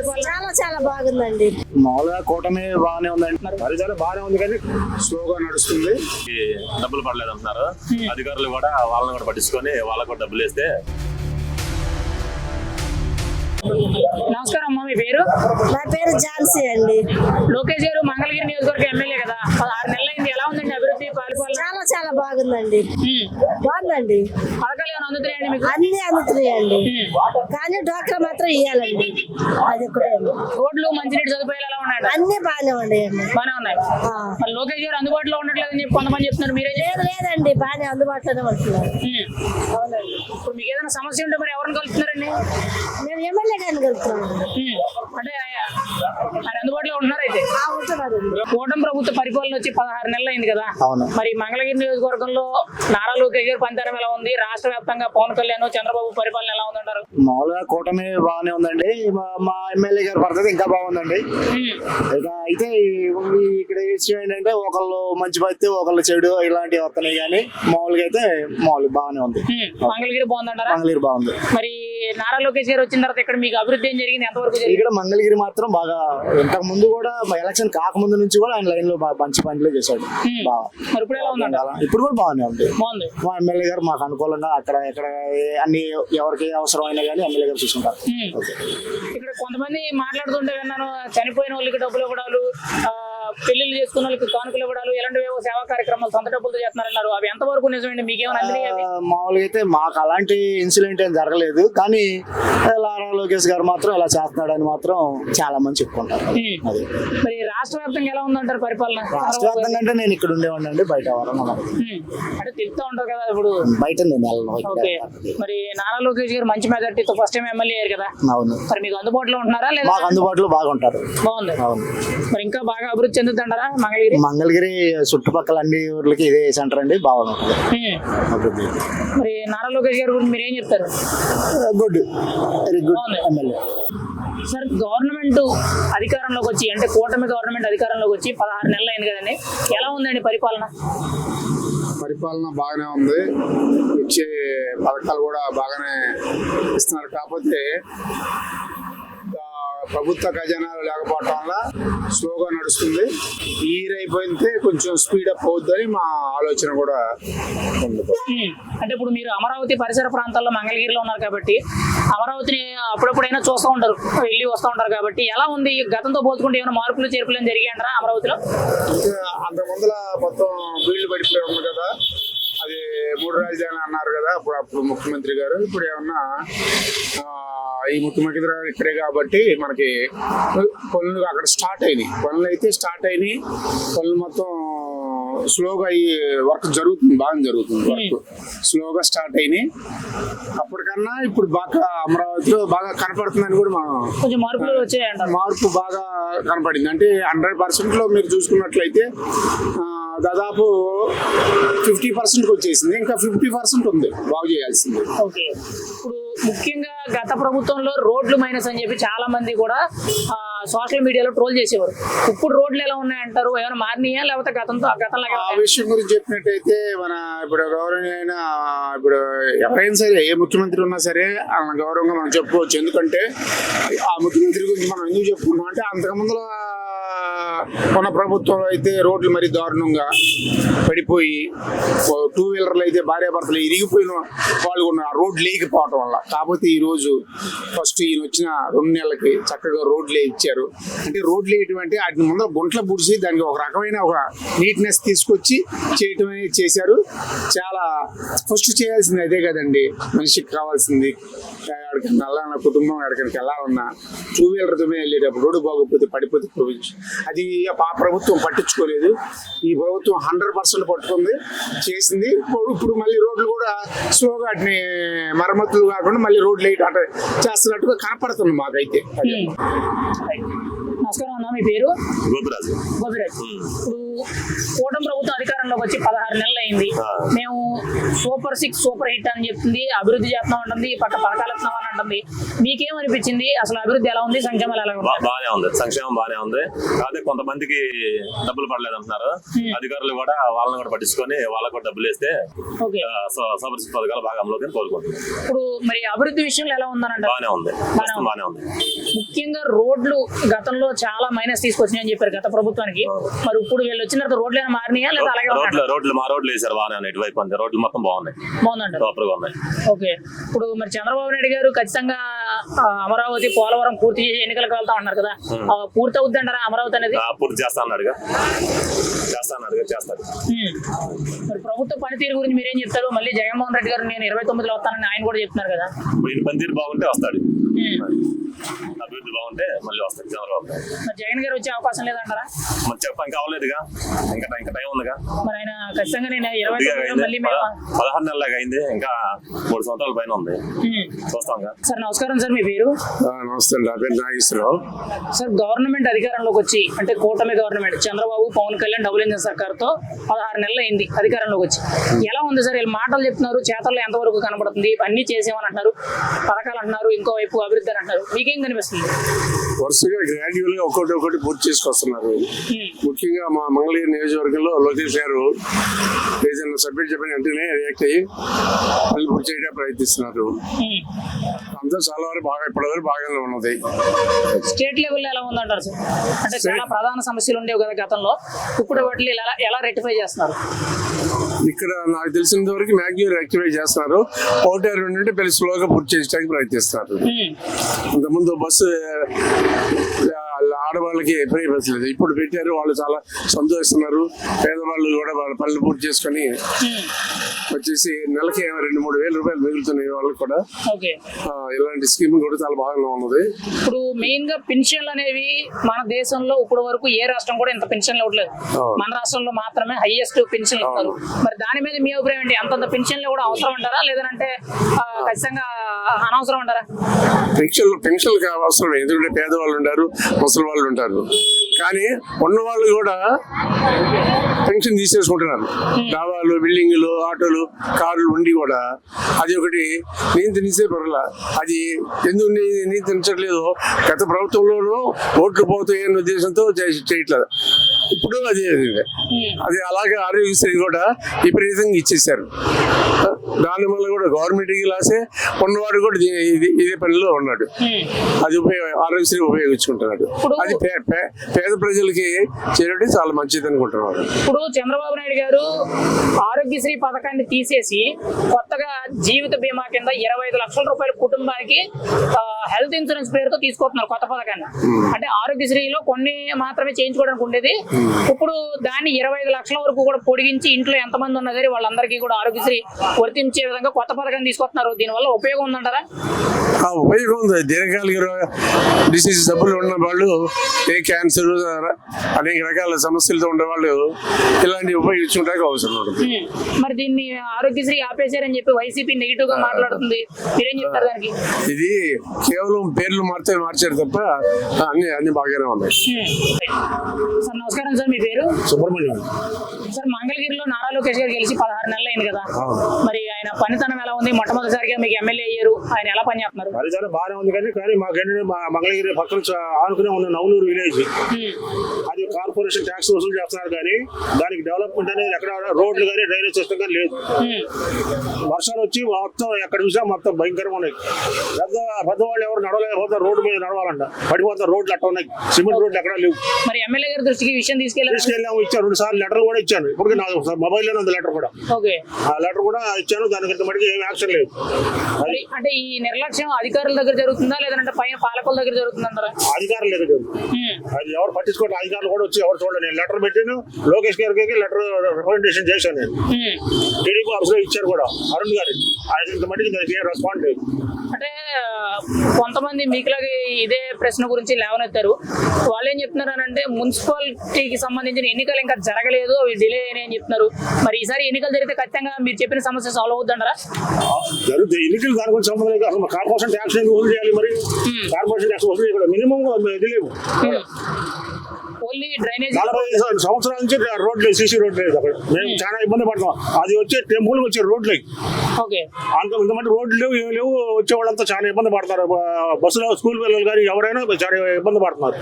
చాలా చాలా బాగుందండి. మామూలుగా కూటమి బాగానే ఉందండి, పరిచయం బాగానే ఉంది కానీ స్లోగా నడుస్తుంది. డబ్బులు పడలేదు అంటున్నారు అధికారులు కూడా, వాళ్ళని కూడా పట్టించుకొని వాళ్ళకు కూడా డబ్బులు వేస్తే. నమస్కారం అమ్మా, మీ పేరు? నా పేరు ఝాన్సీ అండి. లోకేష్ గారు మంగళగిరి నియోజకవర్గ ఎమ్మెల్యే కదా, 16 నెలలైంది. ఎలా ఉందండి అభివృద్ధి పరిపాలన? చాలా చాలా బాగుందండి. బాగుందండి. పథకాలు ఏమైనా అందుతున్నాయండి మీకు? అన్ని అందుతున్నాయండి, కానీ డాక్టర్ మాత్రం ఇయ్యాలండి. అది ఒకటే. రోడ్లు మంచినీటి సదుపాయాలు ఎలా ఉన్నాయండి? అన్ని బాగానే ఉన్నాయండి. బాగానే ఉన్నాయి. మరి లోకేష్ గారు అందుబాటులో ఉండట్లేదని చెప్పి కొంతమంది చెప్తున్నారు, మీరే లేదు లేదండి, బాగానే అందుబాటులోనే ఉంటున్నారు. అవునండి. ఇప్పుడు మీకు ఏదైనా సమస్య ఉంటే మరి ఎవరిని కలుపుతున్నారండి? మేము ఎమ్మెల్యే గారిని కలుపుతున్నాం. అంటే ఆయన అందుబాటులో ఉంటున్నారు అయితే. ఉంటున్నారండి. కూటమి ప్రభుత్వ పరిపాలన వచ్చి 16 నెలలు అయింది కదా. అవును. మరి మంగళగిరి నియోజకవర్గంలో నారా లోకేష్ గారి పనితనం ఎలా ఉంది? రాష్ట్ర వ్యాప్తంగా పవన్ కళ్యాణ్, చంద్రబాబు పరిపాలన ఎలా ఉందంటారు? మామూలుగా కూటమి బాగానే ఉందండి. మా ఎమ్మెల్యే గారి పద్ధతి ఇంకా బాగుందండి. ఇక అయితే ఇక్కడ విషయం ఏంటంటే ఒకళ్ళు మంచి పడితే ఒకళ్ళు చెడు ఇలాంటివి వస్తున్నాయి, కానీ మామూలుగా అయితే మామూలుగా బాగానే ఉంది. మంగళగిరి బాగుందంటారా? మంగళగిరి బాగుంది. మరి నారా లోకేష్ గారు వచ్చిన తర్వాత ఇక్కడ మీకు అభివృద్ధి ఏం జరిగింది? ఎంతవరకు జరిగింది? ఇక్కడ మంగళగిరి మాత్రం బాగా, ఇంతకు ముందు కూడా ఎలక్షన్ కాకముందు నుంచి కూడా ఆయన లైన్ లో మంచి పనులు చేశాడు బాగా. మరి ఇప్పుడు ఎలా ఉందంట? ఇప్పుడు కూడా బాగానే ఉంది. బాగుంది. మా ఎమ్మెల్యే గారు మాకు అనుకూలంగా అక్కడ అన్ని ఎవరికి అవసరం అయినా కానీ ఎమ్మెల్యే గారు చూసుకుంటారు. ఇక్కడ కొంతమంది మాట్లాడుతుంటే విన్నాను, చనిపోయిన వాళ్ళకి డబ్బులు ఇవ్వడాలు, పెళ్లిళ్ళు చేసుకున్న వాళ్ళకి కానుకలు ఇవ్వడాలు, ఇలాంటివేవో సేవా కార్యక్రమాలు సొంత డబ్బులతో చేస్తున్నారన్నారు. అవి ఎంతవరకు నిజమండి? మీకేమైనా అందినాయి? మామూలుగా అయితే మాకు అలాంటి ఇన్సిడెంట్ ఏం జరగలేదు, కానీ నారా లోకేష్ గారు మాత్రం ఇలా చేస్తున్నాడని మాత్రం చాలా మంది చెప్పుకుంటారు. అది మరి రాష్ట్ర వ్యాప్తంగా ఎలా ఉందంటారు పరిపాలన? రాష్ట్ర వ్యాప్తంగా అంటే నేను ఇక్కడ ఉండేవాడిని అండి, బయట అంటే తిరుగుతూ ఉంటారు కదా ఇప్పుడు. బయట నేను వెళ్ళను. ఓకే. మరి నారా లోకేష్ గారు మంచి మెజార్టీతో ఫస్ట్ టైం ఎమ్మెల్యే అయ్యారు కదా. అవును. మరి మీకు అందుబాటులో ఉంటున్నారా లేదా? మాకు అందుబాటులో బాగా ఉంటారు. బాగుంది. అవును. మరి ఇంకా బాగా అభివృద్ధి చెందుతుంటారా మంగళగిరి? మంగళగిరి చుట్టుపక్కల అన్ని ఊర్లకి ఇదే సెంటర్ అండి, బాగుంటుంది అభివృద్ధి. మరి నారా లోకేష్ గారి గురించి మీరు ఏం చెప్తారు? Good, very good MLA. Sir, government అధికారంలోకి వచ్చి, అంటే కూటమి గవర్నమెంట్ అధికారంలోకి వచ్చి 16 నెలలు అయింది కదండి, ఎలా ఉందండి పరిపాలన? పరిపాలన బాగానే ఉంది. ఇచ్చే పథకాలు కూడా బాగానే ఇస్తున్నారు. కాకపోతే ప్రభుత్వ ఖజానాలు లేకపోవటం వల్ల స్లోగా నడుస్తుంది. ఇయర్ అయిపోయితే కొంచెం స్పీడప్ అవుద్దని మా ఆలోచన కూడా ఉంది. అంటే ఇప్పుడు మీరు అమరావతి పరిసర ప్రాంతాల్లో మంగళగిరిలో ఉన్నారు కాబట్టి అమరావతిని అప్పుడప్పుడైనా చూస్తూ ఉంటారు, వెళ్ళి వస్తూ ఉంటారు కాబట్టి ఎలా ఉంది? గతంతో పోల్చుకుంటే ఏమైనా మార్పులు చేర్పులు ఏమైనా జరిగాయంటారా అమరావతిలో? అంతకు ముందుల మొత్తం బీళ్లు పడిపోయి ఉంది కదా, అది 3 రాజధానులు అన్నారు కదా అప్పుడు ముఖ్యమంత్రి గారు. ఇప్పుడు ఏమన్నా ఈ ముఖ్యమంత్రి గారు ఇక్కడే కాబట్టి మనకి పనులు అక్కడ స్టార్ట్ అయినాయి. పనులు మొత్తం స్లోగా ఈ వర్క్ జరుగుతుంది, బాగా జరుగుతుంది. వర్క్ స్లోగా స్టార్ట్ అయినాయి. అప్పటికన్నా ఇప్పుడు బాగా అమరావతిలో బాగా కనపడుతుందని కూడా మనం కొంచెం మార్పులు వచ్చాయంట. మార్పు బాగా కనపడింది. అంటే 100% లో మీరు చూసుకున్నట్లయితే దాదాపు 50% వచ్చేసింది. ఇంకా 50% ఉంది బాగు చేయాల్సింది. ఓకే. ఇప్పుడు ముఖ్యంగా గత ప్రభుత్వంలో రోడ్లు మైనస్ అని చెప్పి చాలా మంది కూడా సోషల్ మీడియాలో ట్రోల్ చేసేవారు. ఇప్పుడు రోడ్లు ఎలా ఉన్నాయంటారు? ఏమైనా మారినాయా లేకపోతే గతంలో? ఆ విషయం గురించి చెప్పినట్టయితే మన ఇప్పుడు గౌరవనీయమైన ఇప్పుడు ఎవరైనా సరే, ఏ ముఖ్యమంత్రి ఉన్నా సరే గౌరవంగా మనం చెప్పుకోవచ్చు. ఎందుకంటే ఆ ముఖ్యమంత్రి గురించి మనం ఎందుకు చెప్పుకుంటాం అంటే, అంతకుముందులో మన ప్రభుత్వంలో అయితే రోడ్లు మరీ దారుణంగా పడిపోయి 2 వీలర్లు అయితే భార్యాభర్తలు ఇరిగిపోయిన వాళ్ళు ఉన్నారు, ఆ రోడ్లు లేకపోవటం వల్ల. కాకపోతే ఈ రోజు ఫస్ట్ ఈయన వచ్చిన 2 నెలలకి చక్కగా రోడ్లు ఇచ్చారు. అంటే రోడ్లు వేయటం అంటే వాటిని ముందర గుంటలు పుడిచి దానికి ఒక రకమైన ఒక నీట్నెస్ తీసుకొచ్చి చేయటం అనేది చేశారు. చాలా ఫస్ట్ చేయాల్సింది అదే కదండి మనిషికి కావాల్సింది. ఎక్కడికైనా వెళ్ళాలన్నా, కుటుంబం ఎక్కడికైనా వెళ్ళాలన్నా 2 వీలర్తో వెళ్ళేటప్పుడు రోడ్డు బాగోకపోతే పడిపోతే అది ఆ ప్రభుత్వం పట్టించుకోలేదు. ఈ ప్రభుత్వం 100% పట్టుకుంది, చేసింది. ఇప్పుడు మళ్ళీ రోడ్లు కూడా స్లోగా వాటిని మరమ్మతులు కాకుండా మళ్ళీ రోడ్లు వేయటం చేస్తున్నట్టుగా కనపడుతుంది మాకైతే. నమస్కారం అన్న, మీ పేరు? గోపిరాజు. గోపిరాజ్. ఇప్పుడు కూటమి ప్రభుత్వం అధికారంలోకి వచ్చి 16 నెలలు అయింది. మేము సూపర్ 6 సూపర్ హిట్ అని చెప్తుంది, అభివృద్ధి చేస్తున్నాం అంటుంది, పక్క పథకాలు ఇస్తున్నాం అని అంటుంది. మీకేమనిపించింది? అసలు అభివృద్ధి ఎలా ఉంది, సంక్షేమాలు ఎలా ఉంది? బాగానే ఉంది, సంక్షేమం బాగానే ఉంది. అదే కొంతమందికి డబ్బులు పడలేదు అంటున్నారు. అధికారులు కూడా వాళ్ళని కూడా పట్టించుకొని వాళ్ళకు కూడా డబ్బులు వేస్తే సూపర్ 6 పథకాలు బాగా అమలుకి కోరుకుంటున్నాం. ఇప్పుడు మరి అభివృద్ధి విషయంలో ఎలా ఉందని బాగానే ఉంది, బాగానే ఉంది. ముఖ్యంగా రోడ్లు గతంలో చాలా మైనస్ తీసుకొచ్చినాయి అని చెప్పారు గత ప్రభుత్వానికి. మరి ఇప్పుడు వీళ్ళు వచ్చిన తర్వాత రోడ్లు ఏమైనా మారినాయా లేదా అలాగే రోడ్లు మా రోడ్లు వేసారు, బాగానే ఉన్నాయి. ఇటువైపు అంతే రోడ్లు మొత్తం బాగున్నాయి, బాగుందండి, సూపర్ గా ఉన్నాయి. ఓకే. ఇప్పుడు మరి చంద్రబాబు నాయుడు గారు ఖచ్చితంగా అమరావతి పోలవరం పూర్తి చేసి ఎన్నికలకు వెళ్తా ఉన్నారు కదా, పూర్తి అవుద్ది అంటారా అమరావతి అనేది? పూర్తి చేస్తా అన్నాడుగా, చేస్తాడు. మరి ప్రభుత్వ పనితీరు గురించి మీరేం చెప్తారు? మళ్ళీ జగన్మోహన్ రెడ్డి గారు నేను 29లో వస్తానని ఆయన కూడా చెప్తున్నారు కదా. పనితీరు బాగుంటే వస్తాడు, అభివృద్ధి బాగుంటే మళ్ళీ వస్తాడు చంద్రబాబు. మరి జగన్ గారు వచ్చే అవకాశం లేదంటారా? మరి ఇంకా అవ్వలేదుగా, ఇంకా టైం ఉందిగా. మరి ఆయన ఖచ్చితంగా నేను 29 మళ్ళీ 16 నెలలాగా అయింది, ఇంకా 3 సంవత్సరాల పైన ఉంది, చూస్తాం. సార్ నమస్కారం సార్, మీ పేరు? నమస్తే, నా పేరు నాగేశ్వరరావు. సార్ గవర్నమెంట్ అధికారంలోకి వచ్చి అంటే కూటమి government Chandrababu Pawan Kalyan double engine సర్కార్ తో 16 నెలలు అయింది అధికారంలోకి వచ్చి. ఎలా ఉంది సార్? వీళ్ళు మాటలు చెప్తున్నారు, చేతల్లో ఎంతవరకు కనబడుతుంది? అన్ని చేసేమని అంటున్నారు, పథకాలు అంటున్నారు, ఇంకోవైపు అభివృద్ధి అని అంటున్నారు. మీకేం కనిపిస్తుంది? వరుసగా గ్రాడ్యువల్ గా ఒకటి పూర్తి చేసుకొస్తున్నారు. ముఖ్యంగా మా మంగళగిరి నియోజకవర్గంలో లోకేష్ గారు ఏదైనా సబ్మిట్ చెప్పిన వెంటనే రియాక్ట్ అయ్యి మళ్ళీ పూర్తి చేయడానికి ప్రయత్నిస్తున్నారు. అంతా చాలా వరకు బాగా ఇప్పటివరకు బాగానే ఉన్నది. స్టేట్ లెవెల్ ఎలా ఉందంటారు సార్? అంటే చాలా ప్రధాన సమస్యలు ఉండేవి కదా గతంలో, ఇప్పుడు వాటిని ఎలా రెక్టిఫై చేస్తున్నారు? ఇక్కడ నాకు తెలిసినంత వరకు మ్యాక్సిమం రెక్టిఫై చేస్తున్నారు. 1-2 అంటే పెళ్లి స్లోగా పూర్తి చేయడానికి ప్రయత్నిస్తున్నారు. ఇంతకుముందు బస్సు ఆడవాళ్ళకి ఫ్రీ బస్సు లేదు, ఇప్పుడు పెట్టారు, వాళ్ళు చాలా సంతోషిస్తున్నారు. పేదవాళ్ళు కూడా వాళ్ళ పనులు పూర్తి చేసుకొని వచ్చేసి నెలకి 2-3 వేల రూపాయలు మిగులుతున్నాయి వాళ్ళకి కూడా. ఇలాంటి స్కీమ్ కూడా చాలా బాగా ఉన్నది. ఇప్పుడు మెయిన్ గా పెన్షన్లు అనేవి మన దేశంలో ఇప్పుడు వరకు ఏ రాష్ట్రం కూడా ఇంత పెన్షన్లు ఇవ్వట్లేదు. మన రాష్ట్రంలో మాత్రమే హైయెస్ట్ పెన్షన్లు ఇస్తారు. మరి దాని మీద మీ అభిప్రాయం ఏంటి? అంతంత పెన్షన్లు కూడా అవసరం అంటారా, లేదంటే ఖచ్చితంగా అనవసరం అంటారా? పెన్షన్లు అవసరం, ఎందుకంటే పేదవాళ్ళు ఉంటారు, ముసలి వాళ్ళు ఉంటారు. కానీ ఉన్న వాళ్ళు కూడా పెన్షన్ తీసేసుకుంటున్నారు. డాబాలు, బిల్డింగ్లు, ఆటోలు, కార్లు ఉండి కూడా అది ఒకటి నేను తినిసే పర్లా. అది ఎందుకు నేను తినట్లేదు? గత ప్రభుత్వంలోనూ ఓట్లు పోతాయన్న ఉద్దేశంతో చేయట్లేదు. ఇప్పుడు అది అలాగే ఆరోగ్యశ్రీ కూడా విపరీతంగా ఇచ్చేసారు. దానివల్ల కూడా గవర్నమెంట్ లాసే, ఉన్నవాడు కూడా ఇదే పనిలో ఉన్నాడు. అది ఆరోగ్యశ్రీ ఉపయోగించుకుంటున్నాడు. అది పేద ప్రజలకి చేరడం చాలా మంచిది అనుకుంటున్నారు. ఇప్పుడు చంద్రబాబు నాయుడు గారు ఆరోగ్యశ్రీ పథకాన్ని తీసేసి కొత్తగా జీవిత బీమా కింద 25 లక్షల రూపాయల కుటుంబానికి హెల్త్ ఇన్సూరెన్స్ పేరుతో తీసుకొస్తున్నారు కొత్త పథకాన్ని. అంటే ఆరోగ్యశ్రీలో కొన్ని మాత్రమే చేయించుకోవడానికి ఉండేది, ఇప్పుడు దాన్ని 25 లక్షల వరకు కూడా పొడిగించి ఇంట్లో ఎంతమంది ఉన్నా సరే వాళ్ళందరికీ కూడా ఆరోగ్యశ్రీ వర్తించే విధంగా కొత్త పథకాన్ని తీసుకొస్తున్నారు. దీనివల్ల ఉపయోగం ఉందంటారా? ఉపయోగం ఉంది. దీర్ఘకాలిక డిసీజ్ జబ్బులు ఉన్న వాళ్ళు, క్యాన్సర్, అనేక రకాల సమస్యలతో ఉండే వాళ్ళు ఇలాంటివి ఉపయోగించుకోవడానికి అవసరం ఉంటుంది. మరి దీన్ని ఆరోగ్యశ్రీ ఆపేశారని చెప్పి వైసీపీ నెగిటివ్ గా మాట్లాడుతుంది, మీరేం చెప్తారు దానికి? ఇది కేవలం పేర్లు మార్చారు తప్ప అన్ని బాగానే ఉన్నాయి. సార్ నమస్కారం సార్, మీ పేరు? సుబ్రహ్మణ్యం. సార్ మంగళగిరిలో నారా లోకేష్ గారు గెలిచి 16 నెలలు అయింది కదా, మరి ఆయన పనితనం ఎలా ఉంది? మొట్టమొదటిసారిగా మీకు ఎమ్మెల్యే అయ్యారు, ఆయన ఎలా పని చేస్తున్నారు? పనితనం బాగానే ఉంది, కానీ మాకేంటంటే మంగళగిరి పక్కన ఆనుకునే ఉన్న నవలూరు విలేజ్, అది కార్పొరేషన్ ట్యాక్స్ వసూలు చేస్తున్నారు. కానీ దానికి డెవలప్మెంట్ అనేది ఎక్కడ రోడ్లు కానీ డ్రైనేజ్ సిస్టమ్ కానీ లేదు. వర్షాలు వచ్చి మొత్తం ఎక్కడ చూసా మొత్తం భయంకరంగా ఉన్నాయి. పెద్దవాళ్ళు ఎవరు నడవలేకపోతే రోడ్డు మీద నడవాలంట, పడిపోతారు. రోడ్లు అట్లా ఉన్నాయి, సిమెంట్ రోడ్లు ఎక్కడ లేవు. మరి ఎమ్మెల్యే గారి దృష్టికి విషయం తీసుకెళ్ళాము, ఇచ్చాను 2 సార్లు లెటర్లు కూడా ఇచ్చాను. ఇప్పుడు నా మొబైల్లోనే ఉంది లెటర్ కూడా. ఆ లెటర్ కూడా ఇచ్చాను, దానికి మటుకు ఏం యాక్షన్ లేదు. అంటే ఈ నిర్లక్ష్యం అధికారుల దగ్గర జరుగుతుందా, లేదంటే పైన పాలకుల దగ్గర జరుగుతుందంటారా? అధికారుల దగ్గర జరుగుతుంది, అది ఎవరు పట్టించుకోవట్లేదు. అధికారులు కూడా వచ్చి ఎవరు చూడండి. నేను లెటర్ పెట్టాను, లోకేష్ గారికి లెటర్ రిప్రజెంటేషన్ చేశాను. నేను టీడీపీ ఆఫీస్లో ఇచ్చారు కూడా, అరుణ్ గారు. ఇంత మటుకు దానికి ఏం రెస్పాండ్ లేదు. అంటే కొంతమంది మీకులాగే ఇదే ప్రశ్న గురించి లేవనెత్తారు. వాళ్ళు ఏం చెప్తున్నారు అంటే మున్సిపాలిటీ పంచాయతీకి సంబంధించిన ఎన్నికలు ఇంకా జరగలేదు, అవి డిలే అయినాయని చెప్తున్నారు. మరి ఈసారి ఎన్నికలు జరిగితే ఖచ్చితంగా మీరు చెప్పిన సమస్య సాల్వ్ అవుతుంటారా? జరుగుతాయి ఎన్నికలు, దాని గురించి సంబంధం లేదు. అసలు కార్పొరేషన్ ట్యాక్స్ ఎందుకు వసూలు చేయాలి? మరి కార్పొరేషన్ ట్యాక్స్ వసూలు చేయకూడదు. మినిమం ఇది లేవు. ఓన్లీ డ్రైనేజ్ 45 సంవత్సరాల నుంచి రోడ్లు, సీసీ రోడ్లు లేదు అక్కడ. మేము చాలా ఇబ్బంది పడతాం. అది వచ్చే టెంపుల్ వచ్చే రోడ్లకి ఓకే ఇంతమంది రోడ్లు లేవు, ఏం లేవు. వచ్చే వాళ్ళంతా చాలా ఇబ్బంది పడతారు. బస్సులో స్కూల్ పిల్లలు కానీ ఎవరైనా చాలా ఇబ్బంది పడుతున్నారు.